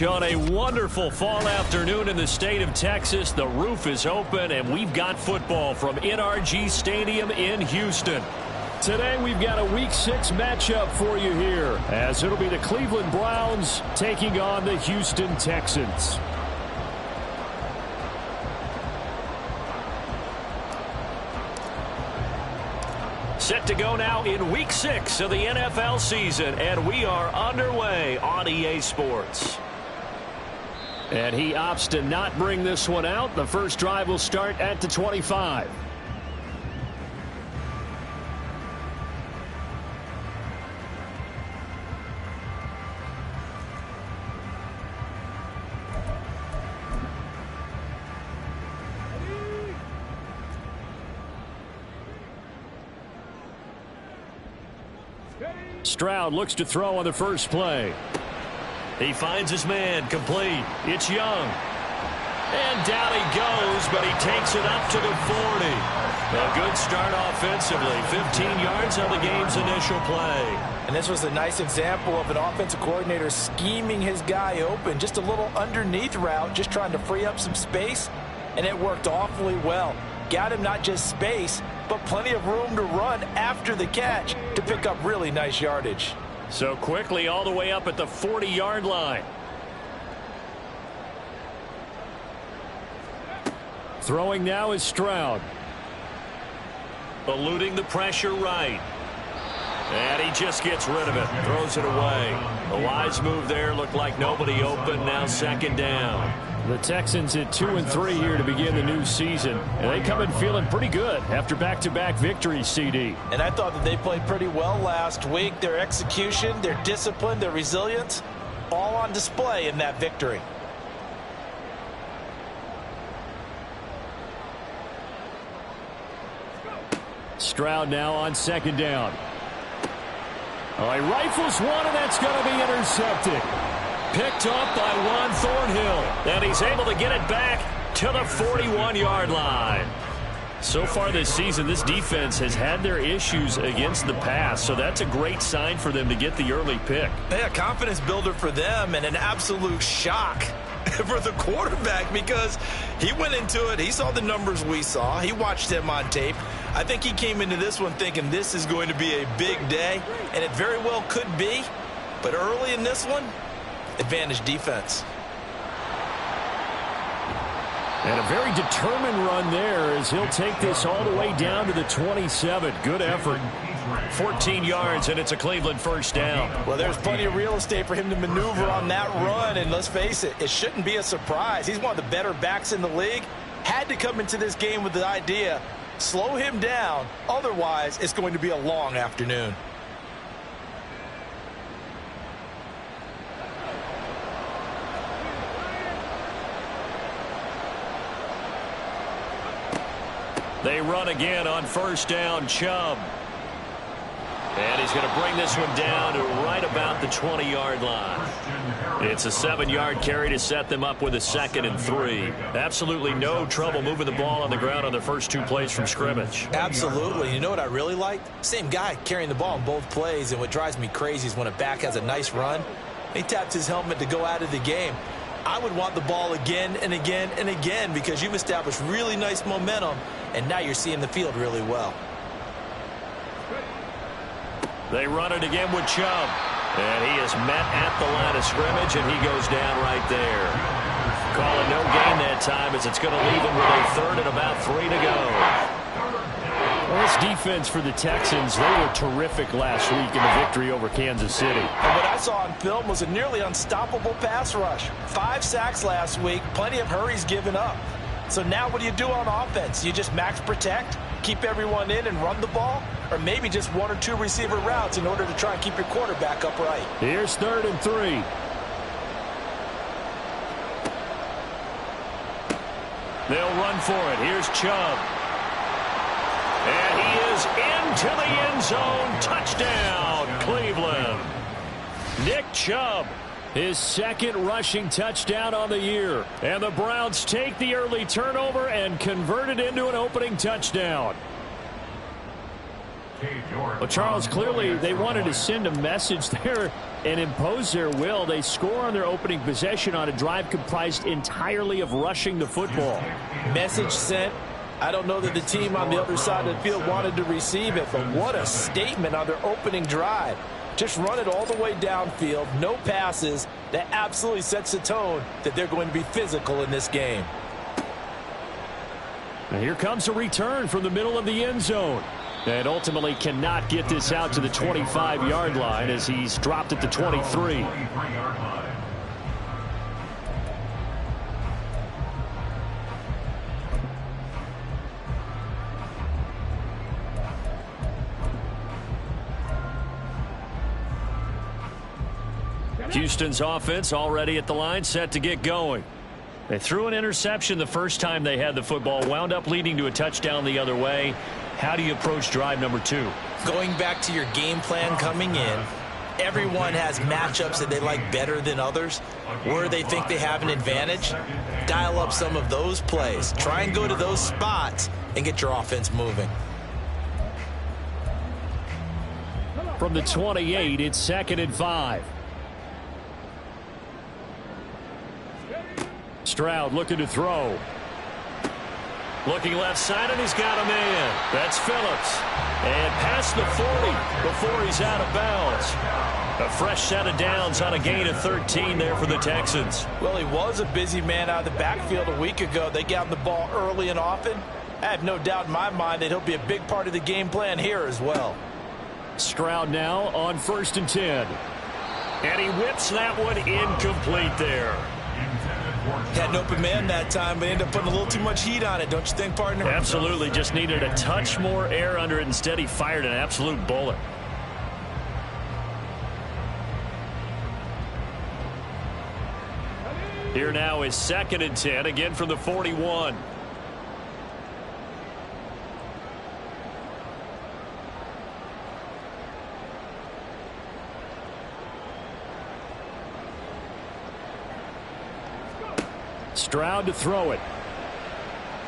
On a wonderful fall afternoon in the state of Texas, the roof is open, and we've got football from NRG Stadium in Houston. Today, we've got a Week 6 matchup for you here, as it'll be the Cleveland Browns taking on the Houston Texans. Set to go now in Week 6 of the NFL season, and we are underway on EA Sports. And he opts to not bring this one out. The first drive will start at the 25. Stroud looks to throw on the first play. He finds his man, complete. It's Young. And down he goes, but he takes it up to the 40. A good start offensively. 15 yards on the game's initial play. And this was a nice example of an offensive coordinator scheming his guy open. Just a little underneath route, just trying to free up some space. And it worked awfully well. Got him not just space, but plenty of room to run after the catch to pick up really nice yardage. So quickly all the way up at the 40-yard line. Throwing now is Stroud. Eluding the pressure right. And he just gets rid of it. Throws it away. A wise move there. Looked like nobody open. Now second down. The Texans at 2-3 here to begin the new season. And they come in feeling pretty good after back-to-back victories, CD. And I thought that they played pretty well last week. Their execution, their discipline, their resilience, all on display in that victory. Stroud now on second down. He rifles one, and that's going to be intercepted. Picked up by Juan Thornhill. And he's able to get it back to the 41-yard line. So far this season, this defense has had their issues against the pass, so that's a great sign for them to get the early pick. Yeah, confidence builder for them and an absolute shock for the quarterback because he went into it. He saw the numbers we saw. He watched them on tape. I think he came into this one thinking this is going to be a big day, and it very well could be. But early in this one, advantage defense. And a very determined run there as he'll take this all the way down to the 27. Good effort. 14 yards, and it's a Cleveland first down. Well, there's plenty of real estate for him to maneuver on that run, and let's face it, it shouldn't be a surprise. He's one of the better backs in the league. Had to come into this game with the idea, slow him down, otherwise it's going to be a long afternoon. They run again on first down. Chubb. And he's going to bring this one down to right about the 20-yard line. It's a 7-yard carry to set them up with a 2nd and 3. Absolutely no trouble moving the ball on the ground on their first 2 plays from scrimmage. Absolutely. You know what I really liked? Same guy carrying the ball in both plays, and what drives me crazy is when a back has a nice run, he taps his helmet to go out of the game. I would want the ball again and again and again because you've established really nice momentum, and now you're seeing the field really well. They run it again with Chubb. And he is met at the line of scrimmage, and he goes down right there. Calling no gain that time as it's going to leave him with a 3rd and about 3 to go. Well, this defense for the Texans, they were terrific last week in the victory over Kansas City. And what I saw on film was a nearly unstoppable pass rush. 5 sacks last week, plenty of hurries given up. So now what do you do on offense? You just max protect, keep everyone in and run the ball? Or maybe just 1 or 2 receiver routes in order to try and keep your quarterback upright. Here's 3rd and 3. They'll run for it. Here's Chubb. And he is into the end zone. Touchdown, Cleveland. Nick Chubb, his 2nd rushing touchdown on the year. And the Browns take the early turnover and convert it into an opening touchdown. Well, Charles, clearly they wanted to send a message there and impose their will. They score on their opening possession on a drive comprised entirely of rushing the football. Message sent. I don't know that the team on the other side of the field wanted to receive it, but what a statement on their opening drive. Just run it all the way downfield, no passes. That absolutely sets the tone that they're going to be physical in this game. And here comes a return from the middle of the end zone. And ultimately cannot get this out to the 25-yard line as he's dropped at the 23. Houston's offense already at the line, set to get going. They threw an interception the first time they had the football, wound up leading to a touchdown the other way. How do you approach drive number 2? Going back to your game plan coming in, everyone has matchups that they like better than others. Where they think they have an advantage, dial up some of those plays. Try and go to those spots and get your offense moving. From the 28, it's 2nd and 5. Stroud looking to throw. Looking left side, and he's got a man. That's Phillips. And past the 40 before he's out of bounds. A fresh set of downs on a gain of 13 there for the Texans. Well, he was a busy man out of the backfield a week ago. They got him the ball early and often. I have no doubt in my mind that he'll be a big part of the game plan here as well. Stroud now on 1st and 10. And he whips that one incomplete there. Had an open man that time, but ended up putting a little too much heat on it, don't you think, partner? Absolutely. Just needed a touch more air under it. Instead, he fired an absolute bullet. Here now is 2nd and 10, again from the 41. Stroud to throw it.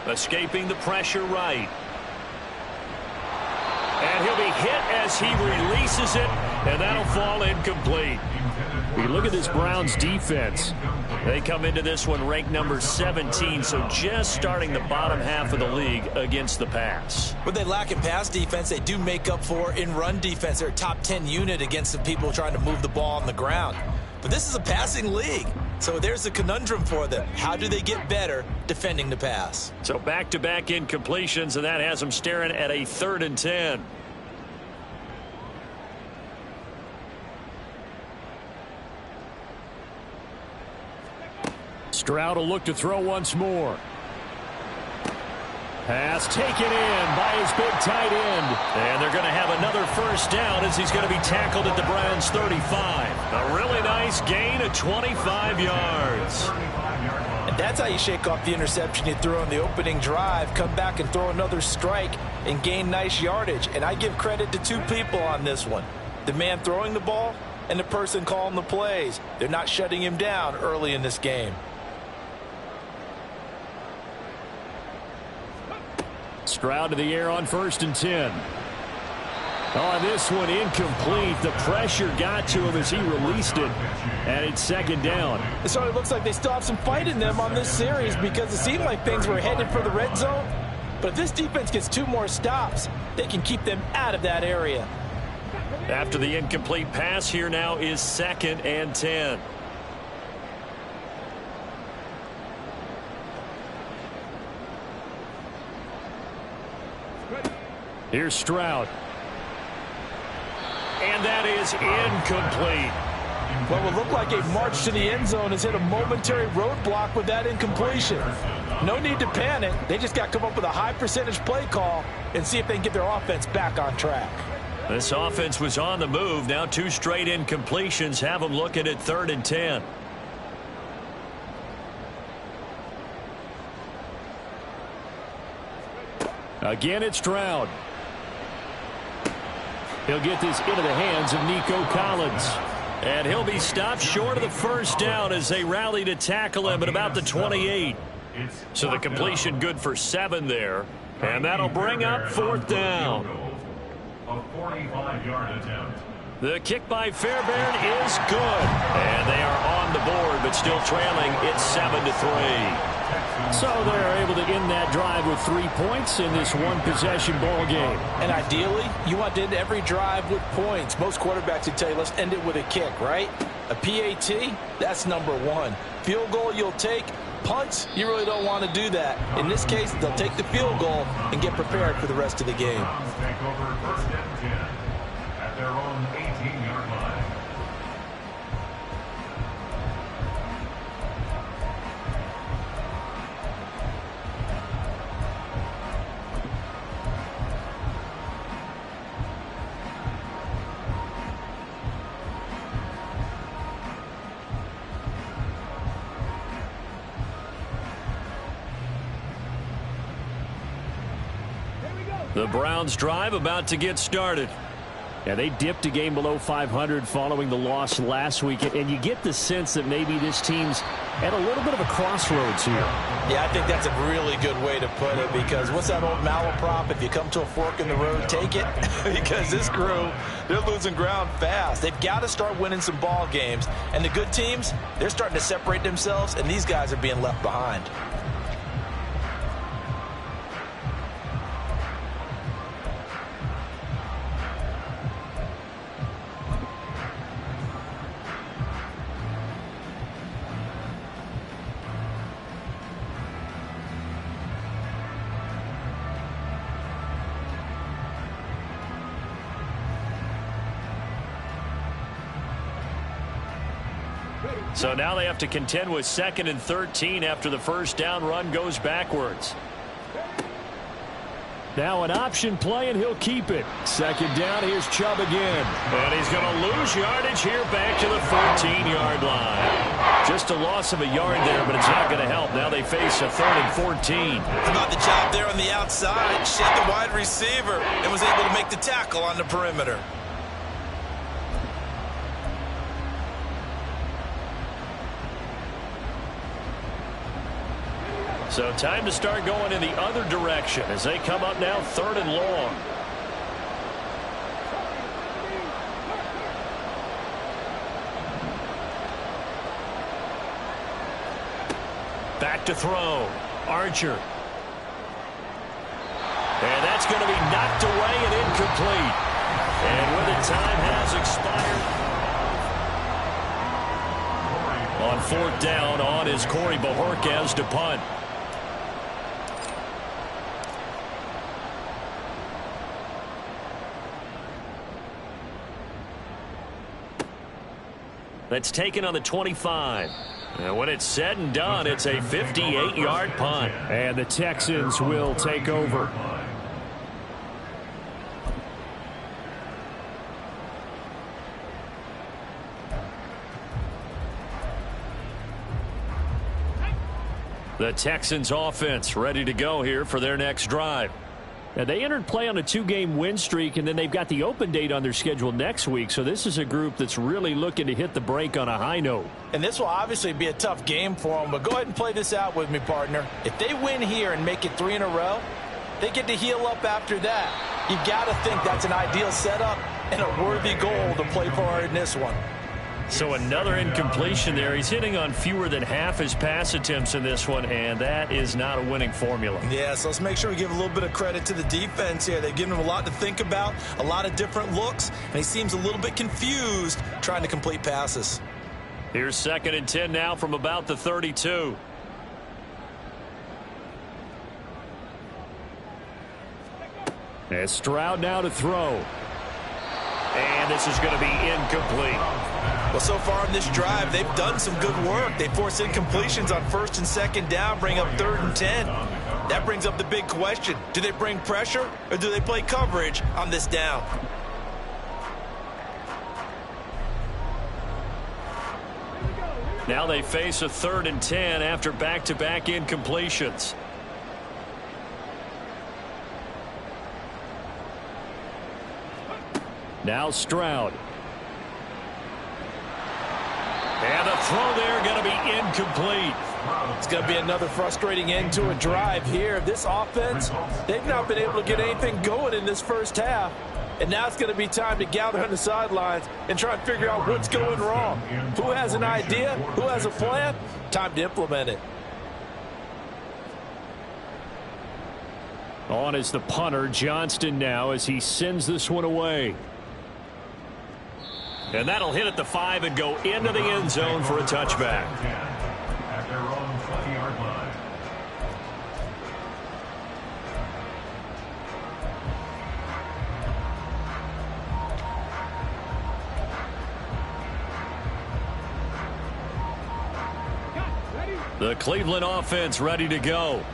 Escaping the pressure right. And he'll be hit as he releases it, and that'll fall incomplete. You look at this Browns defense. They come into this one ranked number 17, so just starting the bottom half of the league against the pass. What they lack in pass defense, they do make up for in run defense. They're a top 10 unit against the people trying to move the ball on the ground. But this is a passing league. So there's a conundrum for them. How do they get better defending the pass? So back-to-back incompletions, and that has them staring at a 3rd and 10. Stroud will look to throw once more. Pass taken in by his big tight end. And they're going to have another first down as he's going to be tackled at the Browns' 35. A really nice gain of 25 yards. And That's how you shake off the interception you threw on the opening drive, come back and throw another strike and gain nice yardage. And I give credit to two people on this one. The man throwing the ball and the person calling the plays. They're not shutting him down early in this game. Stroud to the air on 1st and 10. On this one, incomplete. The pressure got to him as he released it, and it's 2nd down. So it looks like they still have some fight in them on this series because it seemed like things were headed for the red zone. But if this defense gets 2 more stops, they can keep them out of that area. After the incomplete pass, here now is 2nd and 10. Here's Stroud. And that is incomplete. What will look like a march to the end zone has hit a momentary roadblock with that incompletion. No need to panic. They just got to come up with a high percentage play call and see if they can get their offense back on track. This offense was on the move. Now 2 straight incompletions have them looking at 3rd and 10. Again, it's Stroud. He'll get this into the hands of Nico Collins. And he'll be stopped short of the 1st down as they rally to tackle him at about the 28. So the completion good for 7 there. And that'll bring up 4th down. A 45-yard attempt. The kick by Fairbairn is good. And they are on the board, but still trailing. It's 7-3. So they're able to end that drive with 3 points in this one-possession ball game. And ideally, you want to end every drive with points. Most quarterbacks would tell you, let's end it with a kick, right? A PAT, that's number 1. Field goal you'll take. Punts, you really don't want to do that. In this case, they'll take the field goal and get prepared for the rest of the game. Take over 1st and 10 at their own 18-yard line. The Browns drive about to get started. Yeah, they dipped a game below 500 following the loss last week, and you get the sense that maybe this team's at a little bit of a crossroads here. Yeah, I think that's a really good way to put it, because what's that old malaprop? If you come to a fork in the road, take it. Because this crew, they're losing ground fast. They've got to start winning some ball games. And the good teams, they're starting to separate themselves, and these guys are being left behind. So now they have to contend with 2nd and 13 after the 1st down run goes backwards. Now an option play, and he'll keep it. 2nd down, here's Chubb again. And he's going to lose yardage here back to the 14-yard line. Just a loss of a yard there, but it's not going to help. Now they face a 3rd and 14. How about the job there on the outside? Shed the wide receiver and was able to make the tackle on the perimeter. So time to start going in the other direction as they come up now 3rd and long. Back to throw. Archer. And that's going to be knocked away and incomplete. And with it, time has expired. On 4th down, on is Corey Bojorquez to punt. That's taken on the 25. And when it's said and done, it's a 58-yard punt. And the Texans will take over. The Texans offense ready to go here for their next drive. Now, they entered play on a 2-game win streak, and then they've got the open date on their schedule next week. So this is a group that's really looking to hit the break on a high note. And this will obviously be a tough game for them, but go ahead and play this out with me, partner. If they win here and make it 3 in a row, they get to heal up after that. You've got to think that's an ideal setup and a worthy goal to play for in this one. So another incompletion there. He's hitting on fewer than half his pass attempts in this one, and that is not a winning formula. Yeah, so let's make sure we give a little bit of credit to the defense here. They've given him a lot to think about, a lot of different looks, and he seems a little bit confused trying to complete passes. Here's 2nd and 10 now from about the 32. And Stroud now to throw. And this is going to be incomplete. Well, so far on this drive, they've done some good work. They force incompletions on 1st and 2nd down, bring up 3rd and 10. That brings up the big question. Do they bring pressure or do they play coverage on this down? Now they face a 3rd and 10 after back-to-back incompletions. Now Stroud. And the throw there going to be incomplete. It's going to be another frustrating end to a drive here. This offense, they've not been able to get anything going in this first half. And now it's going to be time to gather on the sidelines and try and figure out what's going wrong. Who has an idea? Who has a plan? Time to implement it. On is the punter, Johnston, now as he sends this one away. And that'll hit at the 5 and go into the end zone for a touchback. At their own 20-yard line. The Cleveland offense ready to go.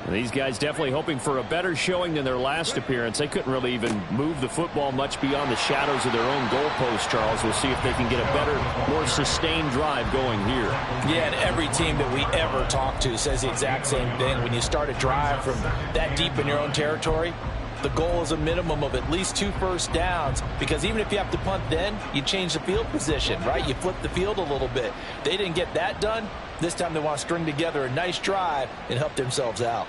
And these guys definitely hoping for a better showing than their last appearance. They couldn't really even move the football much beyond the shadows of their own goalpost, Charles. We'll see if they can get a better, more sustained drive going here. Yeah, and every team that we ever talk to says the exact same thing. When you start a drive from that deep in your own territory, the goal is a minimum of at least 2 first downs, because even if you have to punt then, you change the field position, right? You flip the field a little bit. They didn't get that done. This time they want to string together a nice drive and help themselves out.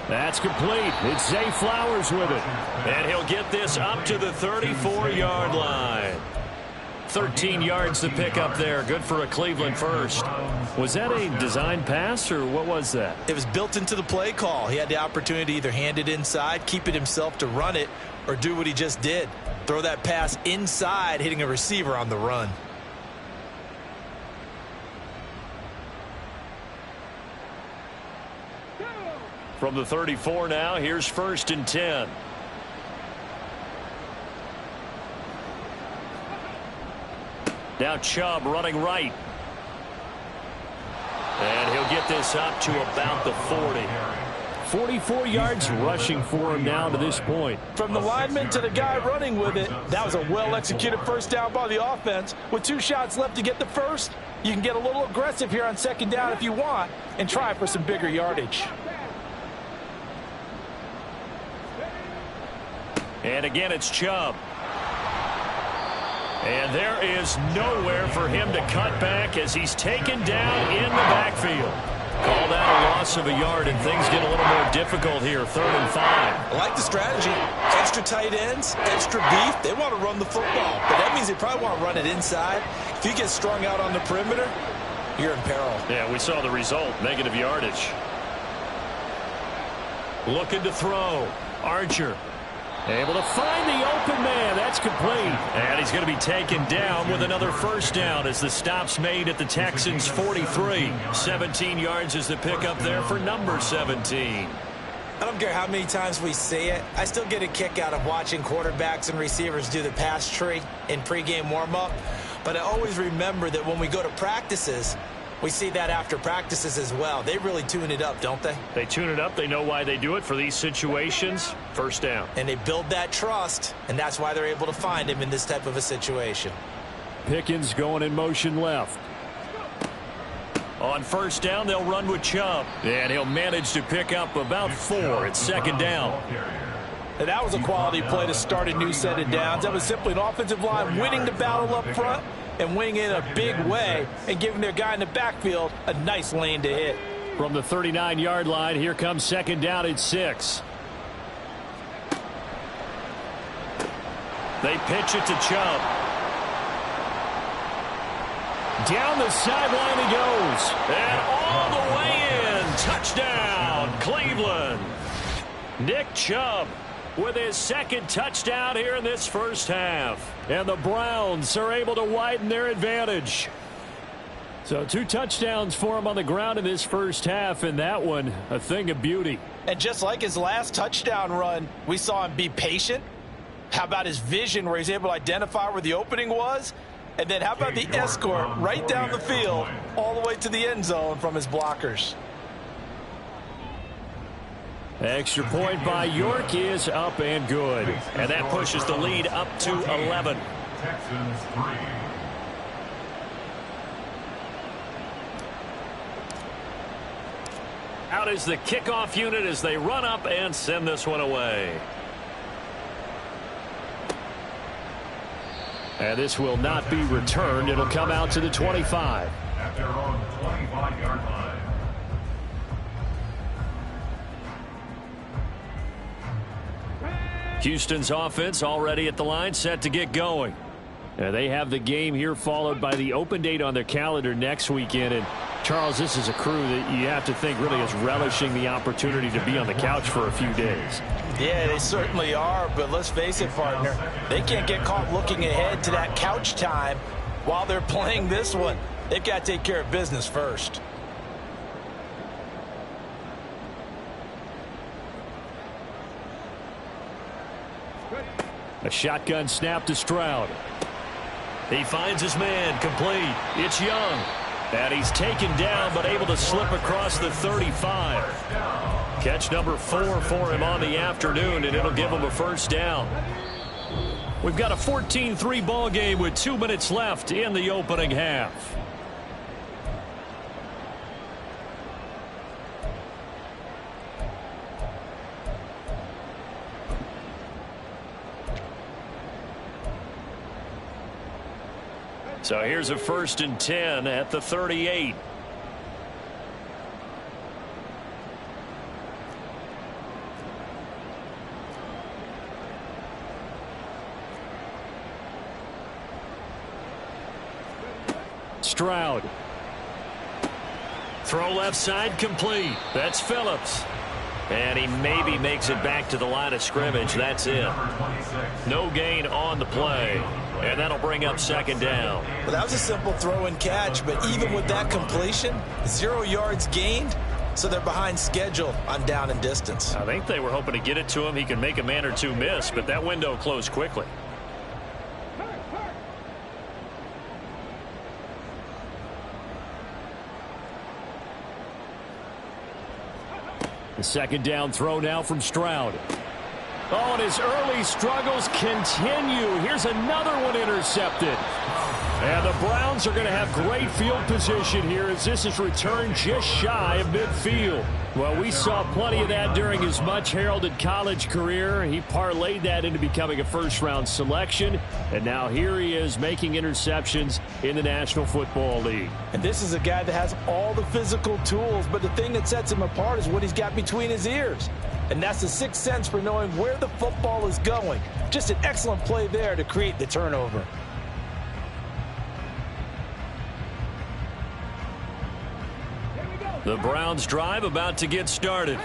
That's complete. It's Zay Flowers with it. And he'll get this up to the 34-yard line. 13 yards to pick up there. Good for a Cleveland first. Was that a design pass, or what was that? It was built into the play call. He had the opportunity to either hand it inside, keep it himself to run it, or do what he just did. Throw that pass inside, hitting a receiver on the run. From the 34 now, here's 1st and 10. Now Chubb running right. And he'll get this up to about the 40. 44 yards rushing for him now to this point. From the lineman to the guy running with it, that was a well-executed first down by the offense. With 2 shots left to get the first, you can get a little aggressive here on 2nd down if you want and try for some bigger yardage. And again, it's Chubb. And there is nowhere for him to cut back as he's taken down in the backfield. Call that a loss of a yard, and things get a little more difficult here. 3rd and 5. I like the strategy. Extra tight ends, extra beef. They want to run the football, but that means they probably want to run it inside. If you get strung out on the perimeter, you're in peril. Yeah, we saw the result. Negative yardage. Looking to throw. Archer. Able to find the open man. That's complete. And he's going to be taken down with another first down as the stop's made at the Texans' 43. 17 yards is the pickup there for number 17. I don't care how many times we see it. I still get a kick out of watching quarterbacks and receivers do the pass tree in pregame warm-up. But I always remember that when we go to practices, we see that after practices as well. They really tune it up, don't they? They tune it up. They know why they do it for these situations. First down. And they build that trust, and that's why they're able to find him in this type of a situation. Pickens going in motion left. On first down, they'll run with Chubb. And he'll manage to pick up about 4 at second down. And that was a quality play to start a new set of downs. That was simply an offensive line winning the battle up front and winning in a big way and giving their guy in the backfield a nice lane to hit. From the 39-yard line, here comes second down at 6. They pitch it to Chubb. Down the sideline he goes. And all the way in. Touchdown, Cleveland. Nick Chubb with his second touchdown here in this first half. And the Browns are able to widen their advantage. So 2 touchdowns for him on the ground in this first half, and that one a thing of beauty. And just like his last touchdown run, we saw him be patient. How about his vision where he's able to identify where the opening was? And then how about the escort right down the field all the way to the end zone from his blockers? Extra point by York is up and good. And that pushes the lead up to 11. Texans 3. Out is the kickoff unit as they run up and send this one away. And this will not be returned. It'll come out to the 25. At their own 25-yard line. Houston's offense already at the line, set to get going. They have the game here followed by the open date on their calendar next weekend. And Charles, this is a crew that you have to think really is relishing the opportunity to be on the couch for a few days. Yeah, they certainly are, but let's face it, partner, they can't get caught looking ahead to that couch time while they're playing this one. They've got to take care of business first. A shotgun snap to Stroud. He finds his man, complete. It's Young. And he's taken down, but able to slip across the 35. Catch number 4 for him on the afternoon, and it'll give him a first down. We've got a 14-3 ball game with 2 minutes left in the opening half. So here's a 1st and 10 at the 38. Stroud. Throw left side complete. That's Phillips. And he maybe makes it back to the line of scrimmage. That's it. No gain on the play. And that'll bring up second down. Well, that was a simple throw and catch, but even with that completion, 0 yards gained, so they're behind schedule on down and distance. I think they were hoping to get it to him. He can make a man or two miss, but that window closed quickly. The second down throw now from Stroud. Oh, and his early struggles continue. Here's another one intercepted. And the Browns are going to have great field position here as this is returned just shy of midfield. Well, we saw plenty of that during his much-heralded college career. He parlayed that into becoming a first-round selection. And now here he is making interceptions in the National Football League. And this is a guy that has all the physical tools, but the thing that sets him apart is what he's got between his ears. And that's the sixth sense for knowing where the football is going. Just an excellent play there to create the turnover. The Browns drive about to get started.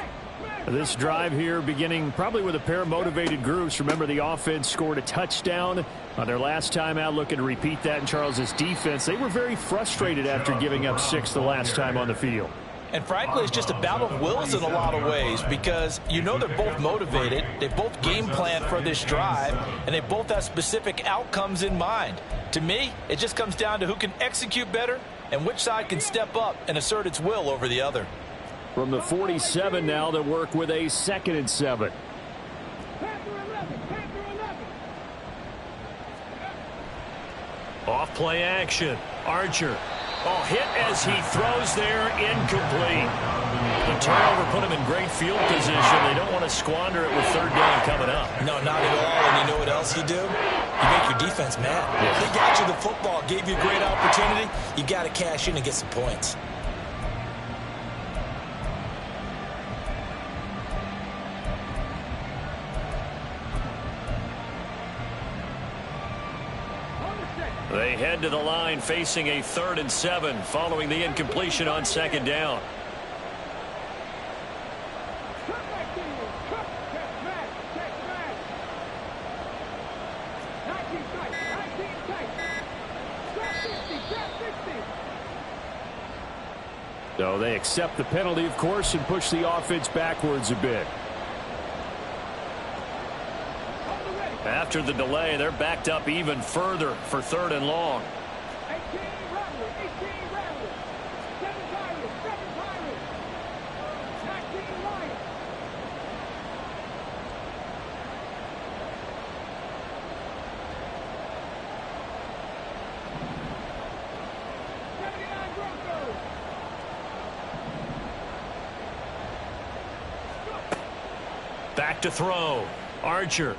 This drive here beginning probably with a pair of motivated groups. Remember, the offense scored a touchdown on their last time out. Looking to repeat that in Charles's defense. They were very frustrated after giving up 6 the last time on the field. And frankly, it's just a battle of wills in a lot of ways because you know they're both motivated. They both game plan for this drive, and they both have specific outcomes in mind. To me, it just comes down to who can execute better and which side can step up and assert its will over the other. From the 47 now, they work with a 2nd and 7. Off play action. Archer. Oh, hit as he throws there, incomplete. The turnover put him in great field position. They don't want to squander it with third down coming up. No, not at all. And you know what else you do? You make your defense mad. Yeah. They got you the football, gave you a great opportunity. You got to cash in and get some points. They head to the line facing a 3rd and 7 following the incompletion on 2nd down. So they accept the penalty, of course, and push the offense backwards a bit. After the delay, they're backed up even further for 3rd and long. 18 Rattlers, 18 Rattlers, 7 Tigers, 7 Tigers, 19 Lions. Back to throw. Archer.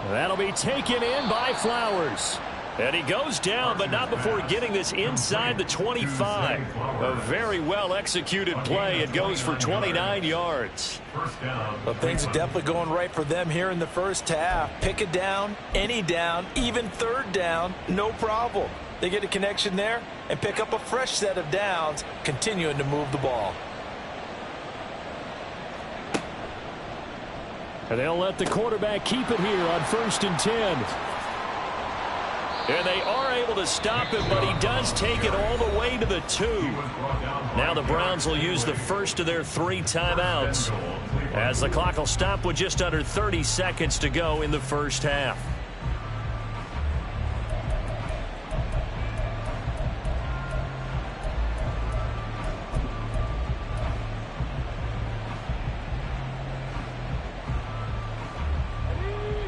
That'll be taken in by Flowers. And he goes down, but not before getting this inside the 25. A very well-executed play. It goes for 29 yards. Well, things are definitely going right for them here in the first half. Pick a down, any down, even 3rd down, no problem. They get a connection there and pick up a fresh set of downs, continuing to move the ball. And they'll let the quarterback keep it here on 1st and 10. And they are able to stop him, but he does take it all the way to the 2. Now the Browns will use the first of their 3 timeouts, as the clock will stop with just under 30 seconds to go in the first half.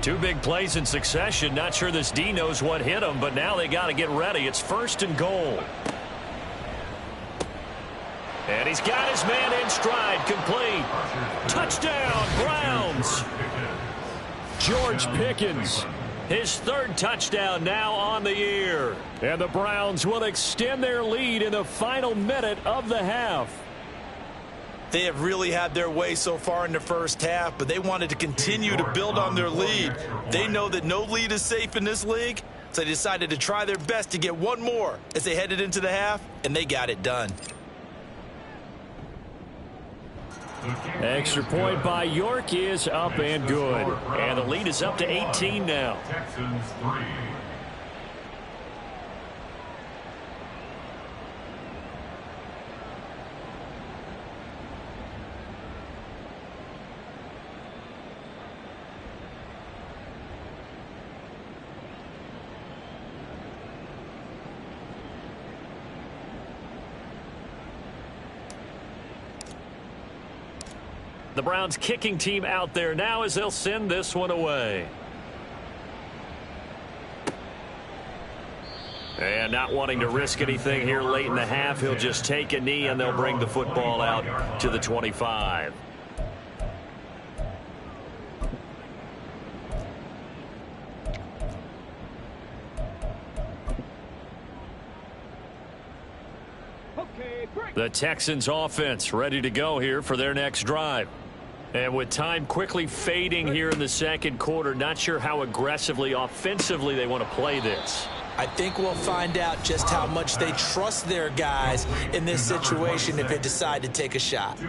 Two big plays in succession. Not sure this D knows what hit him, but now they got to get ready. It's 1st and goal. And he's got his man in stride, complete. Touchdown, Browns. George Pickens, his 3rd touchdown now on the year. And the Browns will extend their lead in the final minute of the half. They have really had their way so far in the first half, but they wanted to continue to build on their lead. They know that no lead is safe in this league, so they decided to try their best to get one more as they headed into the half, and they got it done. Extra point by York is up and good. And the lead is up to 18 now. Texans 3. The Browns kicking team out there now as they'll send this one away. And not wanting to risk anything here late in the half, he'll just take a knee and they'll bring the football out to the 25. The Texans offense ready to go here for their next drive. And with time quickly fading here in the 2nd quarter, not sure how aggressively, offensively they want to play this. I think we'll find out just how much they trust their guys in this situation if they decide to take a shot.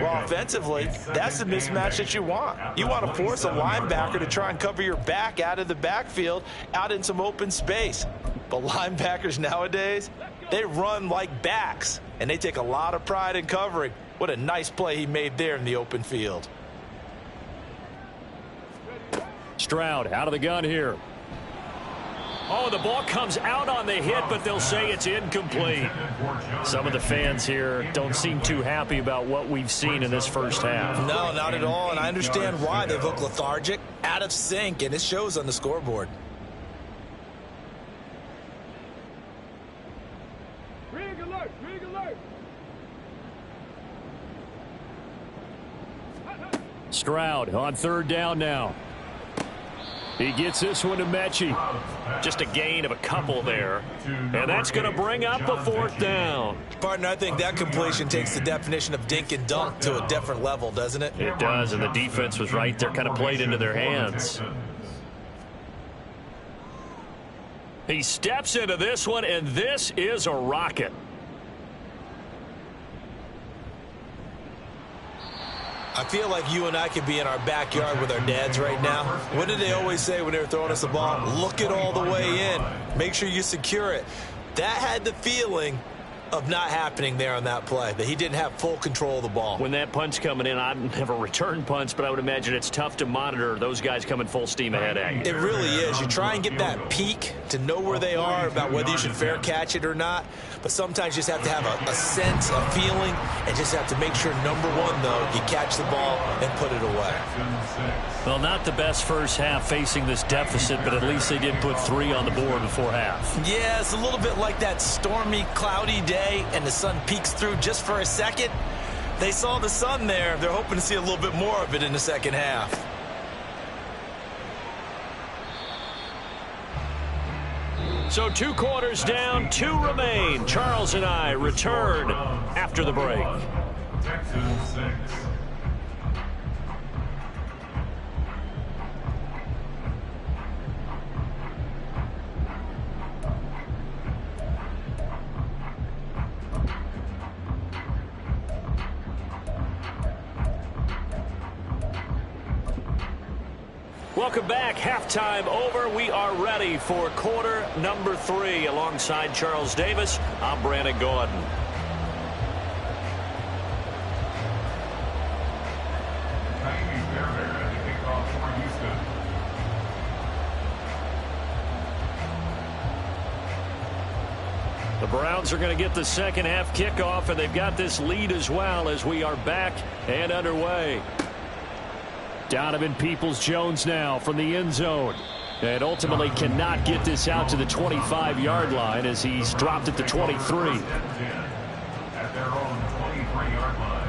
Well, offensively, that's the mismatch that you want. You want to force a linebacker to try and cover your back out of the backfield, out in some open space. But linebackers nowadays, they run like backs, and they take a lot of pride in covering. What a nice play he made there in the open field. Stroud out of the gun here. Oh, the ball comes out on the hit, but they'll say it's incomplete. Some of the fans here don't seem too happy about what we've seen in this first half. No, not at all, and I understand why. They look lethargic, out of sync, and it shows on the scoreboard. alert! Rig alert! Stroud on third down now. He gets this one to Mechie. Just a gain of a couple there. And that's going to bring up a fourth down. Partner, I think that completion takes the definition of dink and dunk to a different level, doesn't it? It does, and the defense was right there, kind of played into their hands. He steps into this one, and this is a rocket. I feel like you and I could be in our backyard with our dads right now. What did they always say when they were throwing us the ball? Look it all the way in. Make sure you secure it. That had the feeling of not happening there on that play, that he didn't have full control of the ball. When that punch coming in, I'd never return punch, but I would imagine it's tough to monitor those guys coming full steam ahead at you. It really is. You try and get that peek to know where they are, about whether you should fair catch it or not. But sometimes you just have to have a sense, a feeling, and just have to make sure, number one, though, you catch the ball and put it away. Well, not the best first half facing this deficit, but at least they did put 3 on the board before half. Yeah, it's a little bit like that stormy, cloudy day, and the sun peeks through just for a second. They saw the sun there. They're hoping to see a little bit more of it in the second half. So 2 quarters down, 2 remain. Charles and I return after the break. Texans 6. Welcome back. Halftime over. We are ready for quarter number 3. Alongside Charles Davis, I'm Brandon Gordon. The Browns are going to get the second half kickoff, and they've got this lead as well as we are back and underway. Donovan Peoples-Jones now from the end zone. And ultimately cannot get this out to the 25-yard line as he's dropped at the 23. At their own 23-yard line.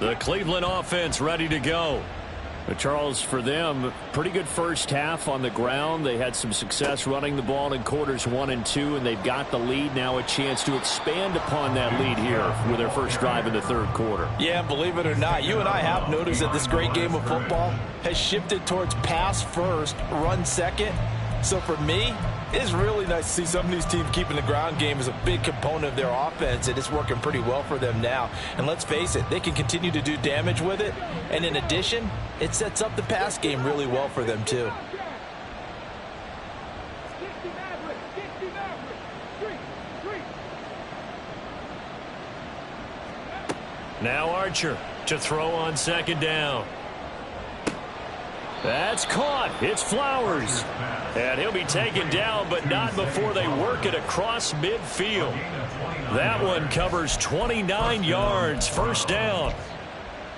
The Cleveland offense ready to go. But Charles, for them, pretty good first half on the ground. They had some success running the ball in quarters 1 and 2, and they've got the lead. Now a chance to expand upon that lead here with their first drive in the third quarter. Yeah, believe it or not, you and I have noticed that this great game of football has shifted towards pass first, run second. So for me, it is really nice to see some of these teams keeping the ground game as a big component of their offense, and it's working pretty well for them now. And let's face it, they can continue to do damage with it. And in addition, it sets up the pass game really well for them too. Now Archer to throw on second down. That's caught. It's Flowers. And he'll be taken down, but not before they work it across midfield. That one covers 29 yards. First down.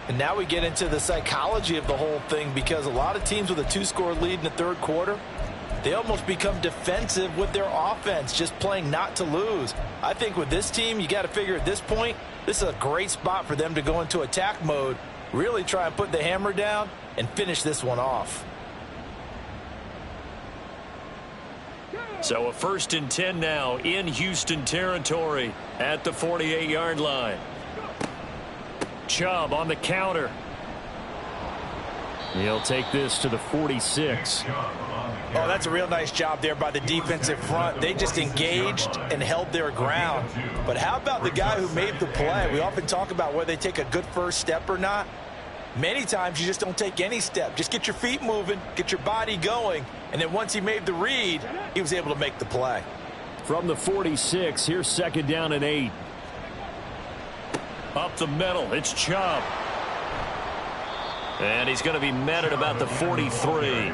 And now we get into the psychology of the whole thing, because a lot of teams with a 2-score lead in the third quarter, they almost become defensive with their offense, just playing not to lose. I think with this team, you got to figure at this point, this is a great spot for them to go into attack mode, really try and put the hammer down and finish this one off. So a 1st and 10 now in Houston territory at the 48-yard line. Chubb on the counter. He'll take this to the 46. Oh, that's a real nice job there by the defensive front. They just engaged and held their ground. But how about the guy who made the play? We often talk about whether they take a good first step or not. Many times you just don't take any step. Just get your feet moving, get your body going, and then once he made the read, he was able to make the play. From the 46, here's second down and 8. Up the middle, it's Chubb. And he's going to be met at about the 43.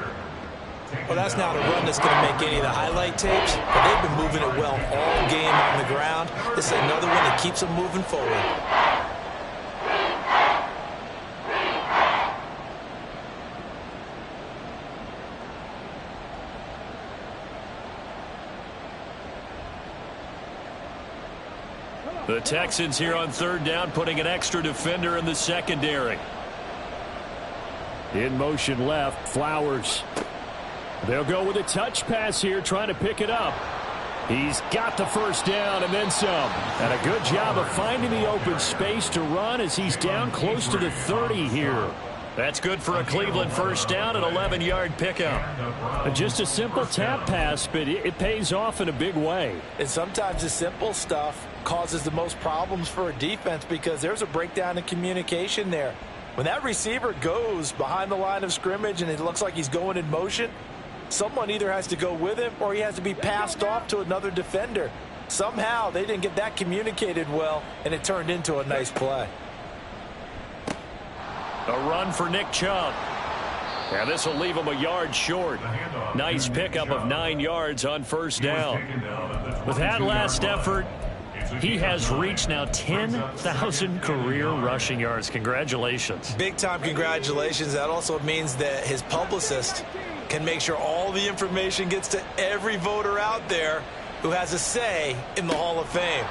Well, that's not a run that's going to make any of the highlight tapes, but they've been moving it well all game on the ground. This is another one that keeps them moving forward. The Texans here on third down, putting an extra defender in the secondary. In motion left, Flowers. They'll go with a touch pass here, trying to pick it up. He's got the first down and then some. And a good job of finding the open space to run as he's down close to the 30 here. That's good for a Cleveland first down, an 11-yard pickup. Just a simple tap pass, but it pays off in a big way. And sometimes the simple stuff causes the most problems for a defense because there's a breakdown in communication there. When that receiver goes behind the line of scrimmage and it looks like he's going in motion, someone either has to go with him or he has to be passed off to another defender. Somehow they didn't get that communicated well, and it turned into a nice play. A run for Nick Chubb. And this will leave him a yard short. Nice pickup of 9 yards on first down. With that last effort, he has reached now 10,000 career rushing yards. Congratulations. Big-time congratulations. That also means that his publicist can make sure all the information gets to every voter out there who has a say in the Hall of Fame.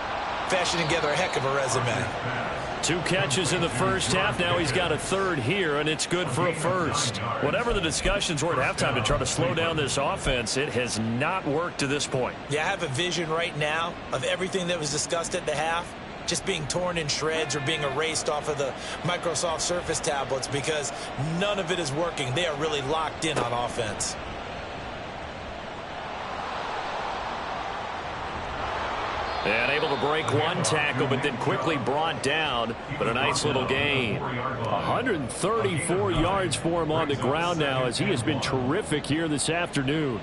Fashioning together a heck of a resume. 2 catches in the first half. Now he's got a third here, and it's good for a first. Whatever the discussions were at halftime to try to slow down this offense, it has not worked to this point. Yeah, I have a vision right now of everything that was discussed at the half just being torn in shreds or being erased off of the Microsoft Surface tablets because none of it is working. They are really locked in on offense. And able to break one tackle, but then quickly brought down. But a nice little gain. 134 yards for him on the ground now as he has been terrific here this afternoon.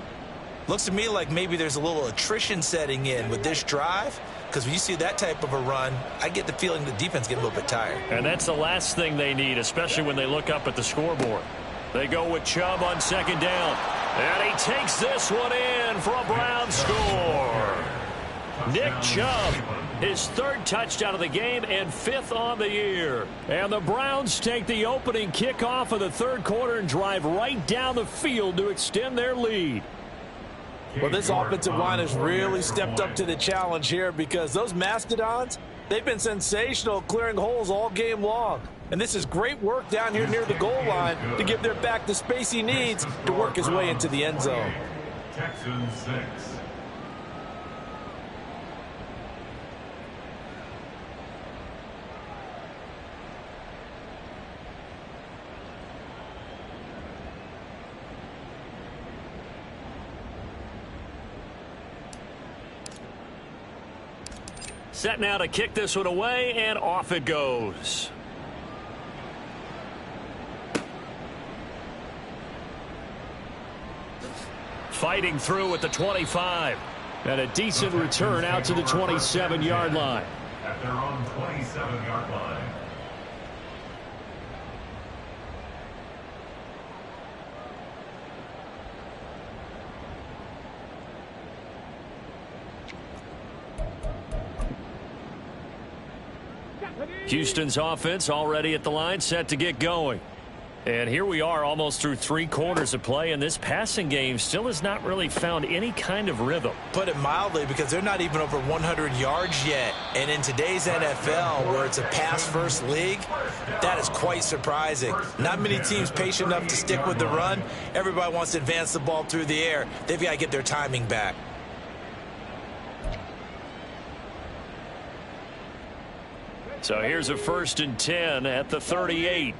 Looks to me like maybe there's a little attrition setting in with this drive, because when you see that type of a run, I get the feeling the defense gets a little bit tired. And that's the last thing they need, especially when they look up at the scoreboard. They go with Chubb on second down. And he takes this one in for a Brown score. Nick Chubb, his 3rd touchdown of the game and 5th on the year. And the Browns take the opening kickoff of the 3rd quarter and drive right down the field to extend their lead. Well, this offensive line has really stepped up to the challenge here because those Mastodons, they've been sensational clearing holes all game long. And this is great work down here near the goal line to give their back the space he needs to work his way into the end zone. Texans 6. Set now to kick this one away, and off it goes. Fighting through at the 25. And a decent return out to the 27-yard line. At their own 27-yard line. Houston's offense already at the line, set to get going. And here we are almost through 3 quarters of play, and this passing game still has not really found any kind of rhythm. Put it mildly, because they're not even over 100 yards yet. And in today's NFL, where it's a pass-first league, that is quite surprising. Not many teams patient enough to stick with the run. Everybody wants to advance the ball through the air. They've got to get their timing back. So here's a 1st and 10 at the 38.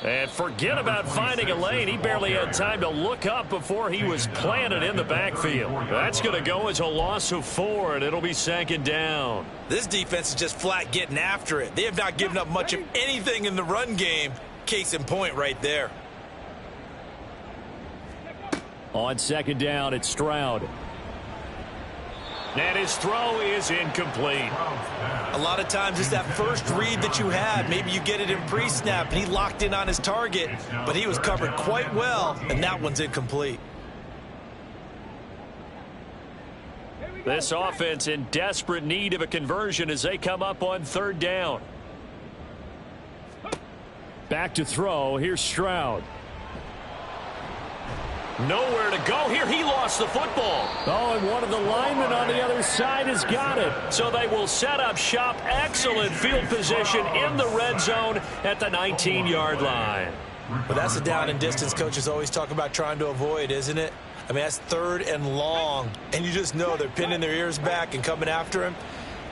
And forget about finding a lane. He barely had time to look up before he was planted in the backfield. That's going to go as a loss of 4, and it'll be 2nd down. This defense is just flat getting after it. They have not given up much of anything in the run game. Case in point right there. On 2nd down, it's Stroud. And his throw is incomplete. A lot of times it's that first read that you had. Maybe you get it in pre-snap, and he locked in on his target, but he was covered quite well, and that one's incomplete. This offense in desperate need of a conversion as they come up on 3rd down. Back to throw. Here's Stroud. Nowhere to go here. He lost the football. Oh, and one of the linemen on the other side has got it. So they will set up shop. Excellent field position in the red zone at the 19-yard line. Well, that's a down and distance coaches always talk about trying to avoid, isn't it? I mean, that's 3rd and long, and you just know they're pinning their ears back and coming after him,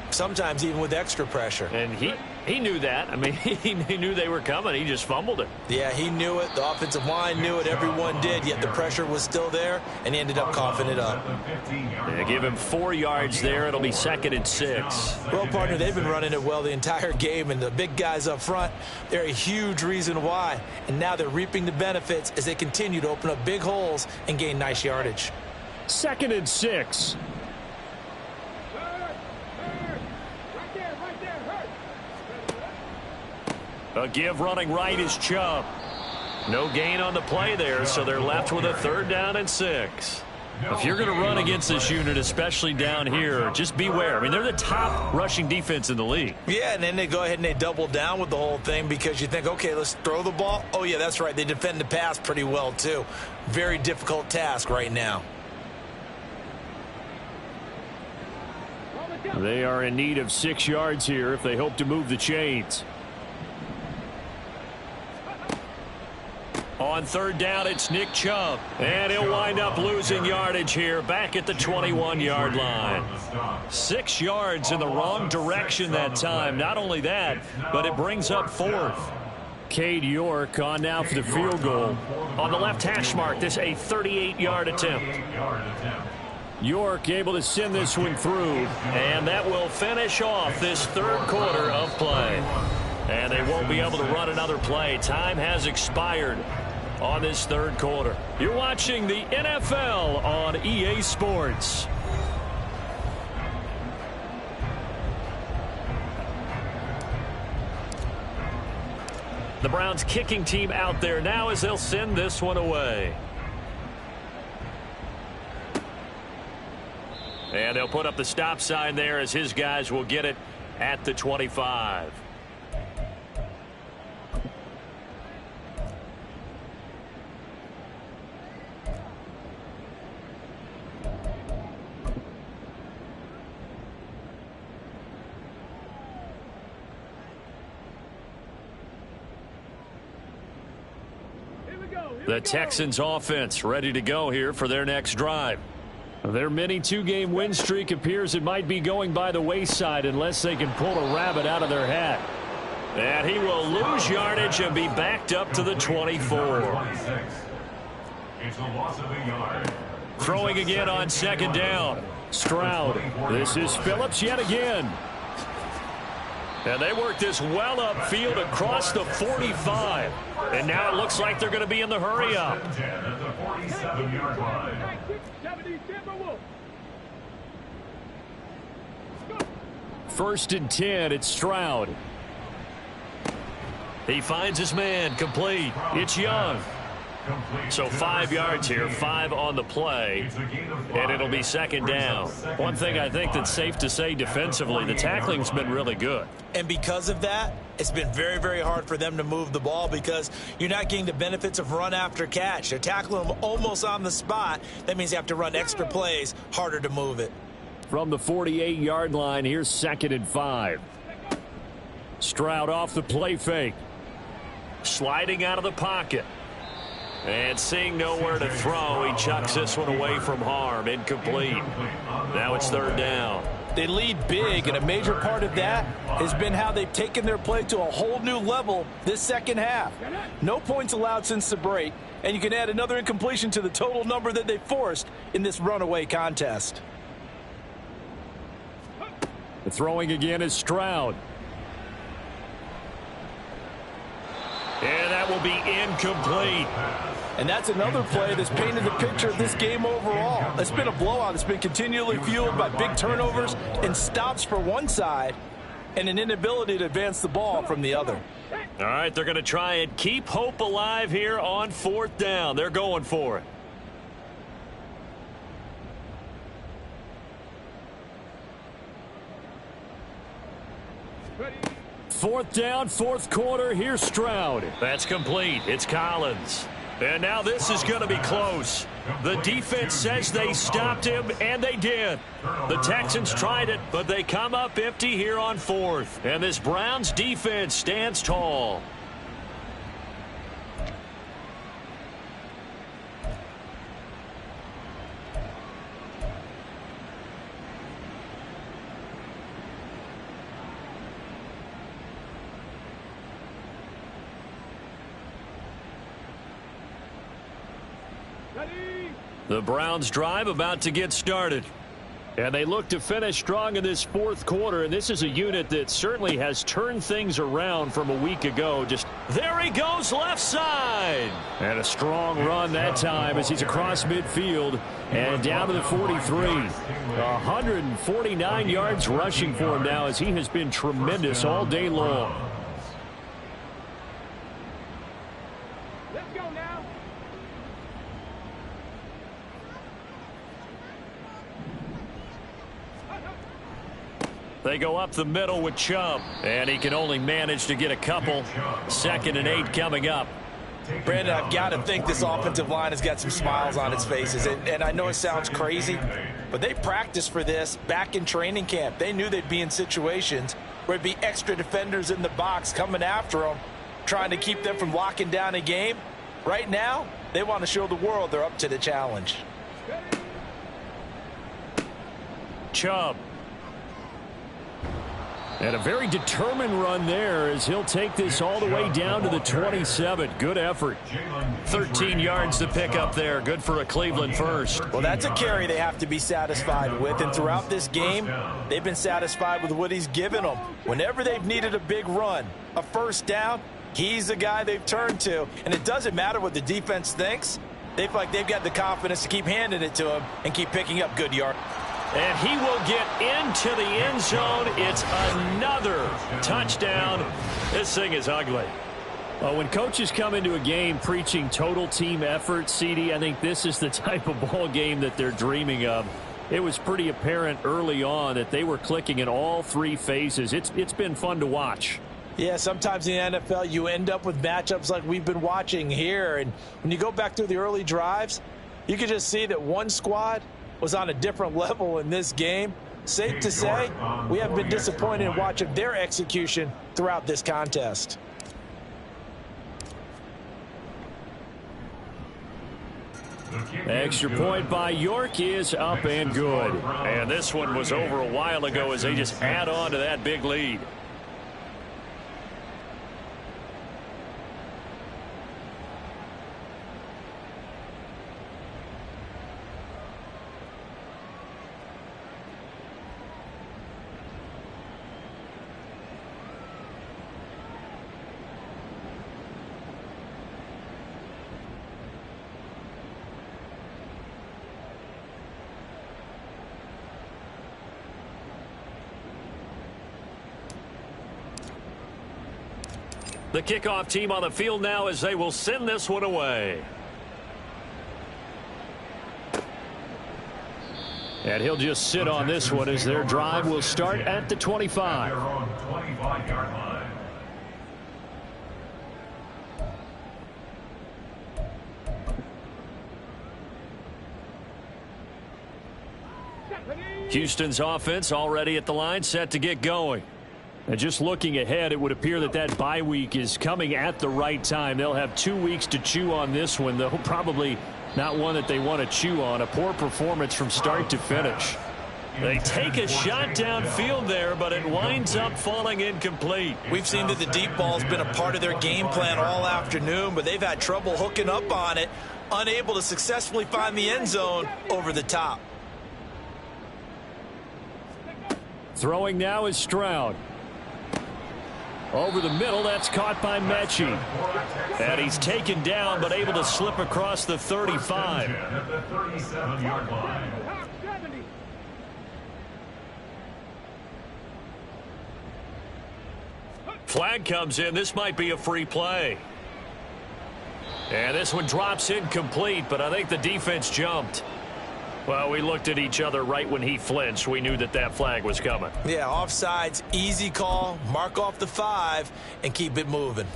sometimes even with extra pressure. And he knew that. I mean, he knew they were coming. He just fumbled it. Yeah, he knew it. The offensive line knew it. Everyone did, yet the pressure was still there, and he ended up coughing it up. Yeah, give him 4 yards there. It'll be 2nd and 6. Well, partner, they've been running it well the entire game, and the big guys up front, they're a huge reason why. And now they're reaping the benefits as they continue to open up big holes and gain nice yardage. 2nd and 6. A give running right is Chubb. No gain on the play there, so they're left with a 3rd down and 6. If you're going to run against this unit, especially down here, just beware. I mean, they're the top rushing defense in the league. Yeah, and then they go ahead and they double down with the whole thing because you think, okay, let's throw the ball. Oh, yeah, that's right. They defend the pass pretty well, too. Very difficult task right now. They are in need of 6 yards here if they hope to move the chains. On 3rd down, it's Nick Chubb. And he'll wind up losing yardage here back at the 21-yard line. 6 yards in the wrong direction that time. Not only that, but it brings up 4th. Cade York on now for the field goal. On the left hash mark, this a 38-yard attempt. York able to send this one through. And that will finish off this 3rd quarter of play. And they won't be able to run another play. Time has expired on this 3rd quarter. You're watching the NFL on EA Sports. The Browns kicking team out there now as they'll send this one away. And they'll put up the stop sign there as his guys will get it at the 25. The Texans offense ready to go here for their next drive. Their mini 2-game win streak appears it might be going by the wayside unless they can pull a rabbit out of their hat. And he will lose yardage and be backed up to the 24. It's a loss of a yard. Throwing again on 2nd down. Stroud. This is Phillips yet again. And they work this well upfield across the 45. And now it looks like they're going to be in the hurry up. At the 47-yard line. 1st and 10, it's Stroud. He finds his man, complete. It's Young. So 5 yards here, 5 on the play, and it'll be 2nd down. One thing I think that's safe to say defensively, the tackling's been really good. And because of that, it's been very, very hard for them to move the ball because you're not getting the benefits of run after catch. They're tackling them almost on the spot. That means you have to run extra plays, harder to move it. From the 48-yard line, here's 2nd and 5. Stroud off the play fake. Sliding out of the pocket. And seeing nowhere to throw, he chucks this one away from harm. Incomplete. Now it's 3rd down. They lead big, and a major part of that has been how they've taken their play to a whole new level this 2nd half. No points allowed since the break, and you can add another incompletion to the total number that they forced in this runaway contest. The throwing again is Stroud. And that will be incomplete. And that's another play that's painted the picture of this game overall. It's been a blowout. It's been continually fueled by big turnovers and stops for one side and an inability to advance the ball from the other. All right, they're going to try and keep hope alive here on 4th down. They're going for it. Fourth down, 4th quarter. Here's Stroud. That's complete. It's Collins. And now this is going to be close. The defense says they stopped him, and they did. The Texans tried it, but they come up empty here on 4th. And this Browns defense stands tall. The Browns drive about to get started. And they look to finish strong in this 4th quarter. And this is a unit that certainly has turned things around from a week ago. Just there he goes, left side. And a strong run that time as he's across midfield and down to the 43. 149 yards rushing for him now as he has been tremendous all day long. Let's go now. They go up the middle with Chubb, and he can only manage to get a couple. 2nd and 8 coming up. Brandon, I've got to think this offensive line has got some smiles on its faces. And I know it sounds crazy, but they practiced for this back in training camp. They knew they'd be in situations where there'd be extra defenders in the box coming after them, trying to keep them from locking down a game. Right now, they want to show the world they're up to the challenge. Chubb. And a very determined run there as he'll take this all the way down to the 27. Good effort. 13 yards to pick up there. Good for a Cleveland first. Well, that's a carry they have to be satisfied with. And throughout this game, they've been satisfied with what he's given them. Whenever they've needed a big run, a first down, he's the guy they've turned to. And it doesn't matter what the defense thinks. They feel like they've got the confidence to keep handing it to him and keep picking up good yards. And he will get into the end zone. It's another touchdown. This thing is ugly. Well, when coaches come into a game preaching total team effort, CD, I think this is the type of ball game that they're dreaming of. It was pretty apparent early on that they were clicking in all 3 phases. It's been fun to watch. Yeah, sometimes in the NFL you end up with matchups like we've been watching here. And when you go back through the early drives, you can just see that one squad was on a different level in this game. Safe to say, we have been disappointed in watching their execution throughout this contest. Extra point by York is up and good. And this one was over a while ago as they just add on to that big lead. The kickoff team on the field now as they will send this one away. And he'll just sit on this one as their drive will start at the 25. Their own 25-yard line. Houston's offense already at the line, set to get going. And just looking ahead, it would appear that that bye week is coming at the right time. They'll have 2 weeks to chew on this one, though probably not one that they want to chew on. A poor performance from start to finish. They take a shot downfield there, but it winds up falling incomplete. We've seen that the deep ball's been a part of their game plan all afternoon, but they've had trouble hooking up on it, unable to successfully find the end zone over the top. Throwing now is Stroud. Over the middle, that's caught by Mechie. And he's taken down, but able to slip across the 35. At the 37-yard line. Flag comes in. This might be a free play. And this one drops incomplete, but I think the defense jumped. Well, we looked at each other right when he flinched. We knew that that flag was coming. Yeah, offsides, easy call, mark off the 5, and keep it moving.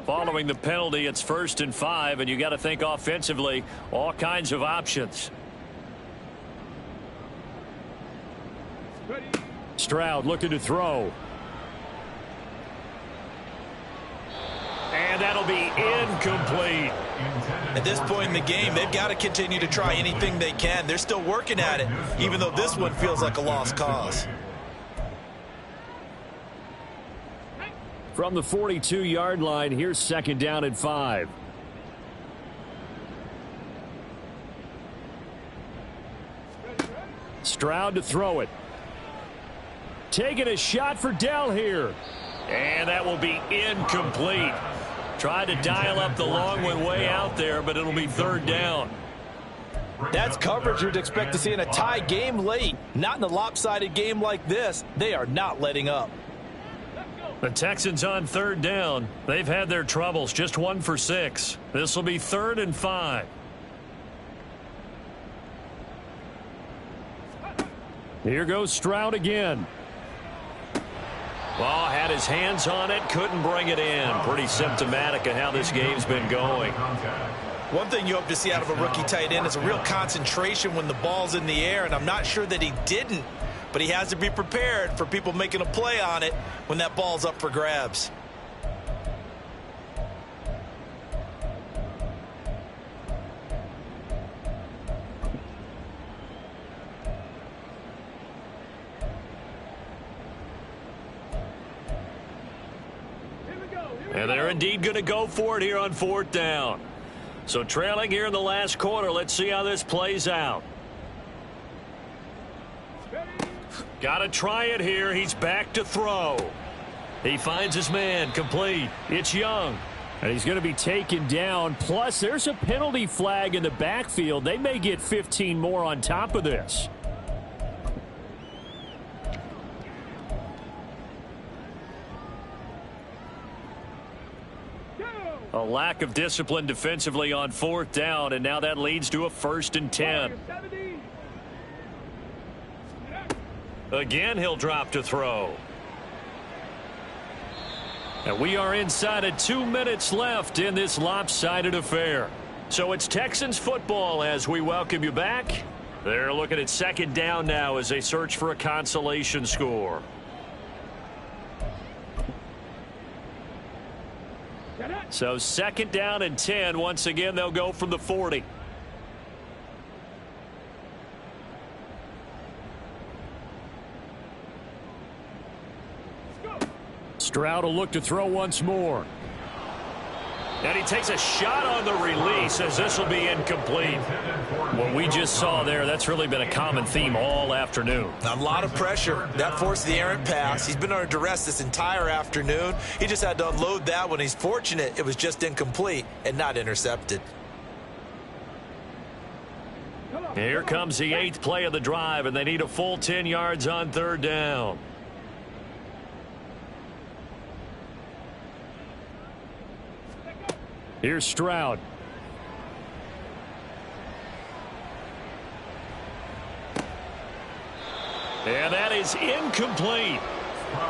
Following the penalty, it's 1st and 5, and you got to think offensively, all kinds of options. Stroud looking to throw. And that'll be incomplete. At this point in the game, they've got to continue to try anything they can. They're still working at it, even though this one feels like a lost cause. From the 42-yard line, here's 2nd down and 5. Stroud to throw it. Taking a shot for Dell here. And that will be incomplete. Tried to dial up the long one way out there, but it'll be 3rd down. That's coverage you'd expect to see in a tie game late. Not in a lopsided game like this. They are not letting up. The Texans on 3rd down. They've had their troubles, just 1 for 6. This will be 3rd and 5. Here goes Stroud again. Well, had his hands on it, couldn't bring it in. Pretty symptomatic of how this game's been going. One thing you hope to see out of a rookie tight end is a real concentration when the ball's in the air, and I'm not sure that he didn't, but he has to be prepared for people making a play on it when that ball's up for grabs. And they're indeed going to go for it here on 4th down. So trailing here in the last quarter, let's see how this plays out. Got to try it here. He's back to throw. He finds his man, complete. It's Young. And he's going to be taken down. Plus, there's a penalty flag in the backfield. They may get 15 more on top of this. A lack of discipline defensively on 4th down, and now that leads to a 1st and 10. Again, he'll drop to throw. And we are inside of 2 minutes left in this lopsided affair. So it's Texans football as we welcome you back. They're looking at 2nd down now as they search for a consolation score. So 2nd down and 10. Once again, they'll go from the 40. Stroud will look to throw once more. And he takes a shot on the release as this will be incomplete. What we just saw there, that's really been a common theme all afternoon. A lot of pressure. That forced the errant pass. He's been under duress this entire afternoon. He just had to unload that one. He's fortunate it was just incomplete and not intercepted. Here comes the 8th play of the drive, and they need a full 10 yards on 3rd down. Here's Stroud. And that is incomplete.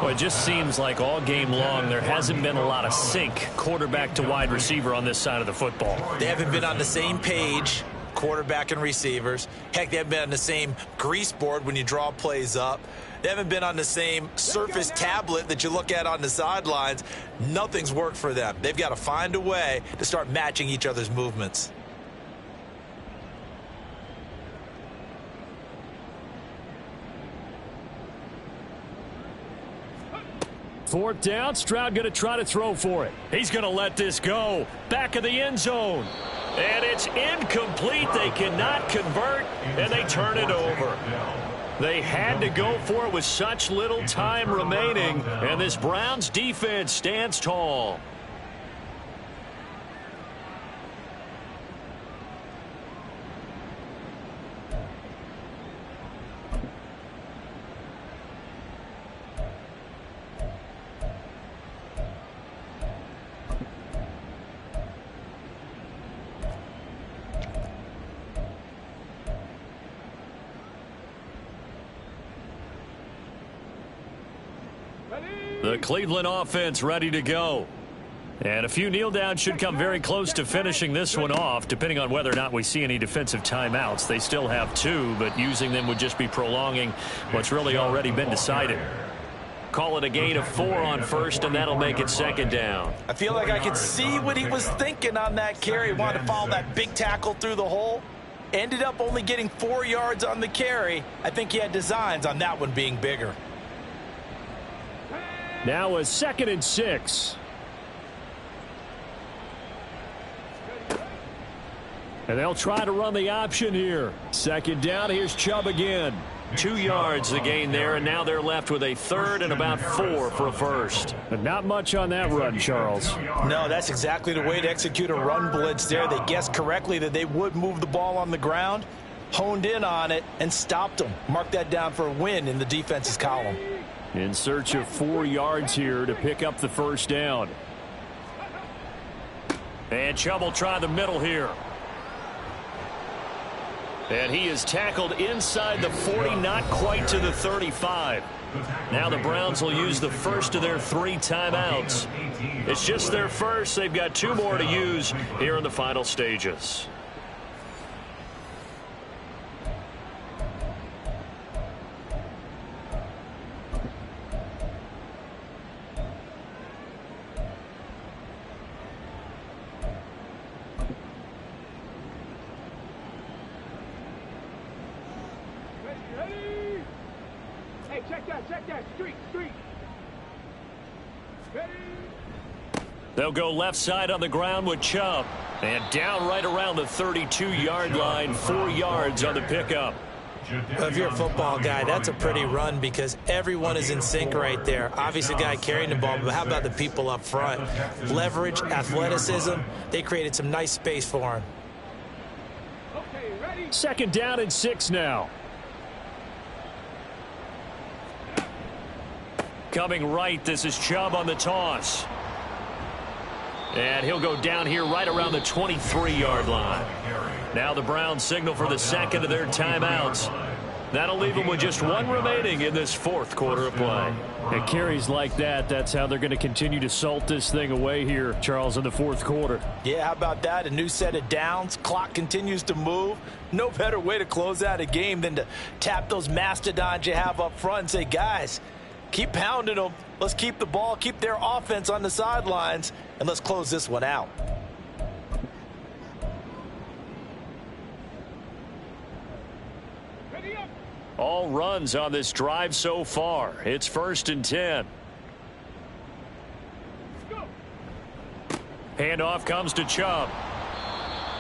Well, it just seems like all game long there hasn't been a lot of sync quarterback to wide receiver on this side of the football. They haven't been on the same page, quarterback and receivers. Heck, they haven't been on the same grease board when you draw plays up. They haven't been on the same Surface tablet that you look at on the sidelines. Nothing's worked for them. They've got to find a way to start matching each other's movements. Fourth down, Stroud going to try to throw for it. He's going to let this go. Back of the end zone. And it's incomplete. They cannot convert, and they turn it over. They had to go for it with such little time remaining, and this Browns defense stands tall. The Cleveland offense ready to go. And a few kneel downs should come very close to finishing this one off, depending on whether or not we see any defensive timeouts. They still have 2, but using them would just be prolonging what's really already been decided. Call it a gain of 4 on first, and that'll make it 2nd down. I feel like I could see what he was thinking on that carry. He wanted to follow that big tackle through the hole. Ended up only getting 4 yards on the carry. I think he had designs on that one being bigger. Now a 2nd and 6. And they'll try to run the option here. 2nd down, here's Chubb again. 2 yards the gain there, and now they're left with a 3rd and about 4 for a first. But not much on that run, Charles. No, that's exactly the way to execute a run blitz there. They guessed correctly that they would move the ball on the ground, honed in on it, and stopped them. Mark that down for a win in the defense's column. In search of 4 yards here to pick up the first down. And Chubb will try the middle here. And he is tackled inside the 40, not quite to the 35. Now the Browns will use the first of their 3 timeouts. It's just their first. They've got 2 more to use here in the final stages. Check that. Street. Ready. They'll go left side on the ground with Chubb. And down right around the 32-yard line, 4 yards on the pickup. If you're a football guy, that's a pretty run because everyone is in sync right there. Obviously, the guy carrying the ball, but how about the people up front? Leverage, athleticism, they created some nice space for him. Okay, ready. 2nd down and 6 now. Coming right, this is Chubb on the toss. And he'll go down here right around the 23-yard line. Now the Browns signal for the 2nd of their timeouts. That'll leave them with just 1 remaining in this 4th quarter of play. And carries like that, that's how they're going to continue to salt this thing away here, Charles, in the 4th quarter. Yeah, how about that? A new set of downs. Clock continues to move. No better way to close out a game than to tap those mastodons you have up front and say, guys, keep pounding them. Let's keep the ball, keep their offense on the sidelines, and let's close this one out. Ready up. All runs on this drive so far. It's 1st and 10. Go. Handoff comes to Chubb.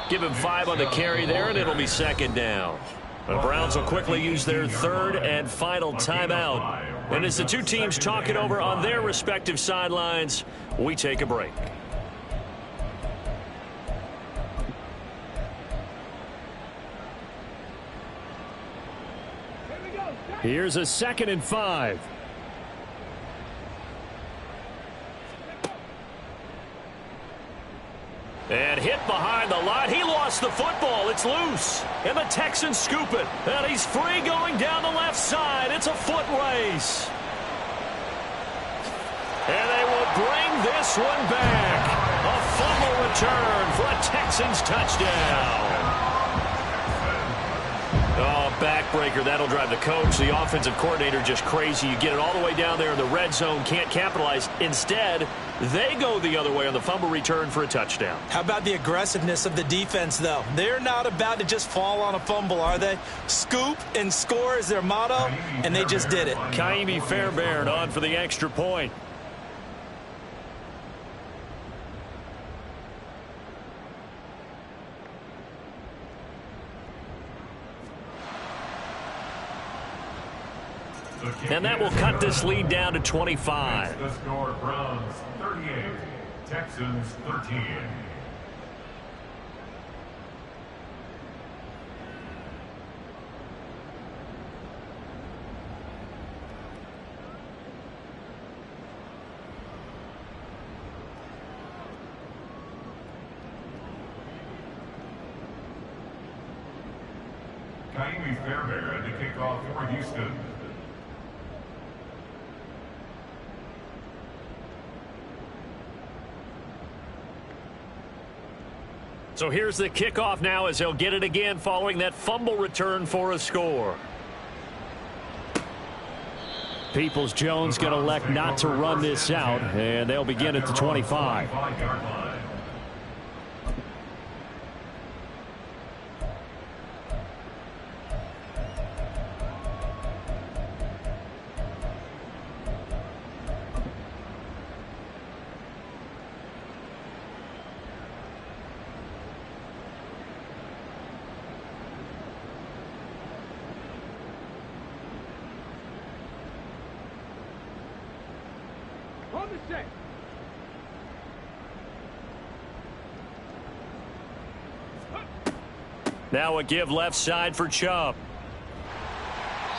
Give him 5 on the carry there, and it'll be 2nd down. The Browns will quickly use their 3rd and final timeout. And as the 2 teams talk it over on their respective sidelines, we take a break. Here we go. Here's a 2nd and 5. And hit behind the line. He lost the football. It's loose. And the Texans scoop it. And he's free going down the left side. It's a foot race. And they will bring this one back. A fumble return for a Texans touchdown. Oh, backbreaker. That'll drive the coach, the offensive coordinator, just crazy. You get it all the way down there in the red zone, can't capitalize. Instead, they go the other way on the fumble return for a touchdown. How about the aggressiveness of the defense, though? They're not about to just fall on a fumble, are they? Scoop and score is their motto, and they just did it. Kaimi Fairbairn on for the extra point. And that will cut this lead down to 25. The score, Browns 38, Texans 13. Kaimi Fairbairn to kick off for Houston. So here's the kickoff now as he'll get it again following that fumble return for a score. Peoples-Jones going to elect not to run this out, and they'll begin at the 25. On the set. Now a give left side for Chubb.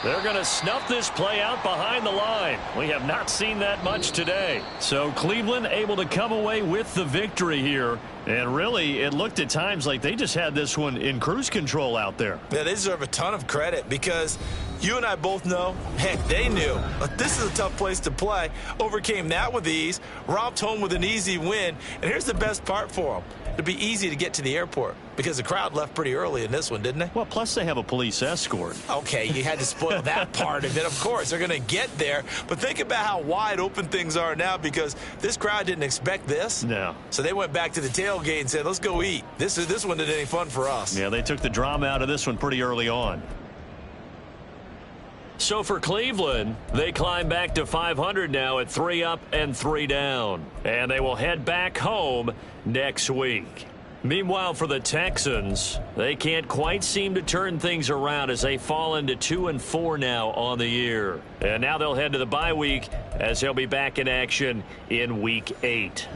They're going to snuff this play out behind the line. We have not seen that much today. So Cleveland able to come away with the victory here. And really, it looked at times like they just had this one in cruise control out there. Yeah, they deserve a ton of credit because you and I both know, heck, they knew. This is a tough place to play. Overcame that with ease. Romped home with an easy win. And here's the best part for them. It'd be easy to get to the airport because the crowd left pretty early in this one, didn't they? Well, plus they have a police escort. Okay, you had to spoil that part of it. Of course, they're going to get there. But think about how wide open things are now because this crowd didn't expect this. No. So they went back to the tailgate and said, let's go eat. This one isn't any fun for us. Yeah, they took the drama out of this one pretty early on. So for Cleveland, they climb back to 500 now at 3 up and 3 down. And they will head back home next week. Meanwhile, for the Texans, they can't quite seem to turn things around as they fall into 2-4 now on the year. And now they'll head to the bye week as they'll be back in action in Week 8.